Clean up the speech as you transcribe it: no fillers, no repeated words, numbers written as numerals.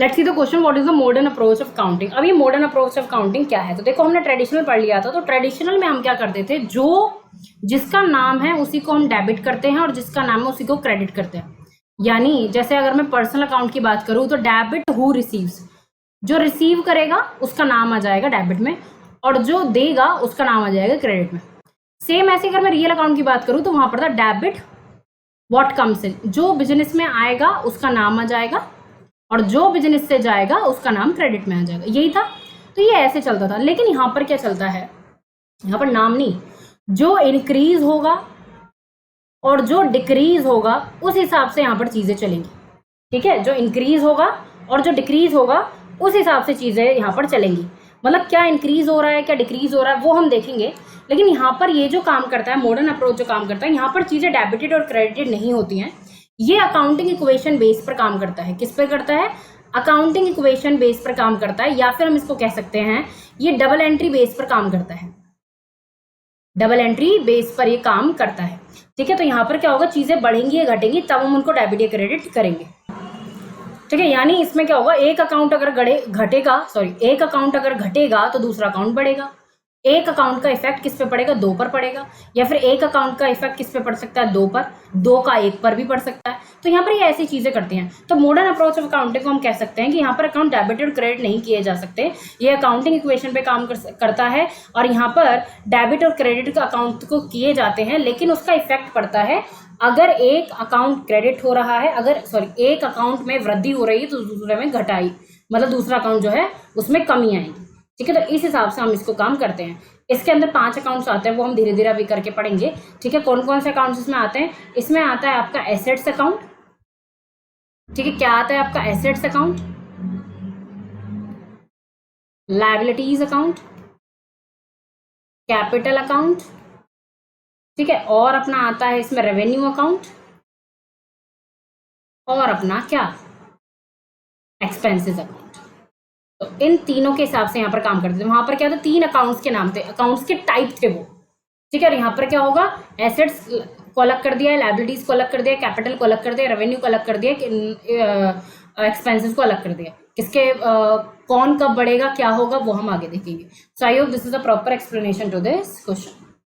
Let's see the question, what is the modern approach of counting. अब ये modern approach of counting क्या है? तो देखो हमने ट्रेडिशनल पढ़ लिया था, तो ट्रेडिशनल में हम क्या करते थे, जो जिसका नाम है उसी को हम डेबिट करते हैं और जिसका नाम है उसी को क्रेडिट करते हैं। यानी जैसे अगर मैं पर्सनल अकाउंट की बात करूं तो डेबिट हु रिसीव्स, जो रिसीव करेगा उसका नाम आ जाएगा डेबिट में और जो देगा उसका नाम आ जाएगा क्रेडिट में। सेम ऐसे अगर मैं रियल अकाउंट की बात करूं तो वहां पर था डेबिट व्हाट कम्स इन, जो बिजनेस में आएगा उसका नाम आ जाएगा और जो बिजनेस से जाएगा उसका नाम क्रेडिट में आ जाएगा। यही था, तो ये ऐसे चलता था। लेकिन यहाँ पर क्या चलता है, यहाँ पर नाम नहीं, जो इंक्रीज होगा और जो डिक्रीज होगा उस हिसाब से यहाँ पर चीजें चलेंगी। ठीक है, जो इंक्रीज होगा और जो डिक्रीज होगा उस हिसाब से चीजें यहाँ पर चलेंगी। मतलब क्या इंक्रीज हो रहा है क्या डिक्रीज हो रहा है वो हम देखेंगे। लेकिन यहाँ पर ये जो काम करता है, मॉडर्न अप्रोच जो काम करता है, यहाँ पर चीजें डेबिटेड और क्रेडिटेड नहीं होती हैं। ये अकाउंटिंग इक्वेशन बेस पर काम करता है। किस पर करता है? अकाउंटिंग इक्वेशन बेस पर काम करता है, या फिर हम इसको कह सकते हैं ये डबल एंट्री बेस पर काम करता है। डबल एंट्री बेस पर ये काम करता है। ठीक है, तो यहाँ पर क्या होगा, चीजें बढ़ेंगी या घटेंगी तब हम उनको डेबिट या क्रेडिट करेंगे। ठीक है, यानी इसमें क्या होगा, एक अकाउंट अगर एक अकाउंट अगर घटेगा तो दूसरा अकाउंट बढ़ेगा। एक अकाउंट का इफेक्ट किस पे पड़ेगा? 2 पर पड़ेगा। या फिर एक अकाउंट का इफेक्ट किस पे पड़ सकता है? 2 पर। 2 का 1 पर भी पड़ सकता है। तो यहाँ पर ये ऐसी चीजें करती हैं। तो मॉडर्न अप्रोच ऑफ अकाउंटिंग को हम कह सकते हैं कि यहाँ पर अकाउंट डेबिट और क्रेडिट नहीं किए जा सकते। ये अकाउंटिंग इक्वेशन पे काम करता है और यहाँ पर डेबिट और क्रेडिट का अकाउंट को किए जाते हैं, लेकिन उसका इफेक्ट पड़ता है अगर एक अकाउंट क्रेडिट हो रहा है, एक अकाउंट में वृद्धि हो रही है तो दूसरे में घटाई, मतलब दूसरा अकाउंट जो है उसमें कमी आएगी। ठीक है, तो इस हिसाब से हम इसको काम करते हैं। इसके अंदर 5 अकाउंट्स आते हैं, वो हम धीरे धीरे अभी करके पढ़ेंगे। ठीक है, कौन कौन से अकाउंट्स इसमें आते हैं? इसमें आता है आपका एसेट्स अकाउंट। ठीक है, क्या आता है आपका? Assets account, liabilities account, capital account. ठीक है, और अपना आता है इसमें रेवेन्यू अकाउंट और अपना क्या? Expenses account. तो इन तीनों के हिसाब से यहाँ पर काम करते थे। वहां पर क्या था, 3 अकाउंट्स के नाम थे, अकाउंट्स के टाइप थे वो। ठीक है, और यहाँ पर क्या होगा, एसेट्स को अलग कर दिया है, लायबिलिटीज को अलग कर दिया, कैपिटल को अलग कर दिया, रेवेन्यू को अलग कर दिया, एक्सपेंसेस को अलग कर दिया। किसके कौन कब बढ़ेगा क्या होगा वो हम आगे देखेंगे। So I hope this is the proper explanation to this question.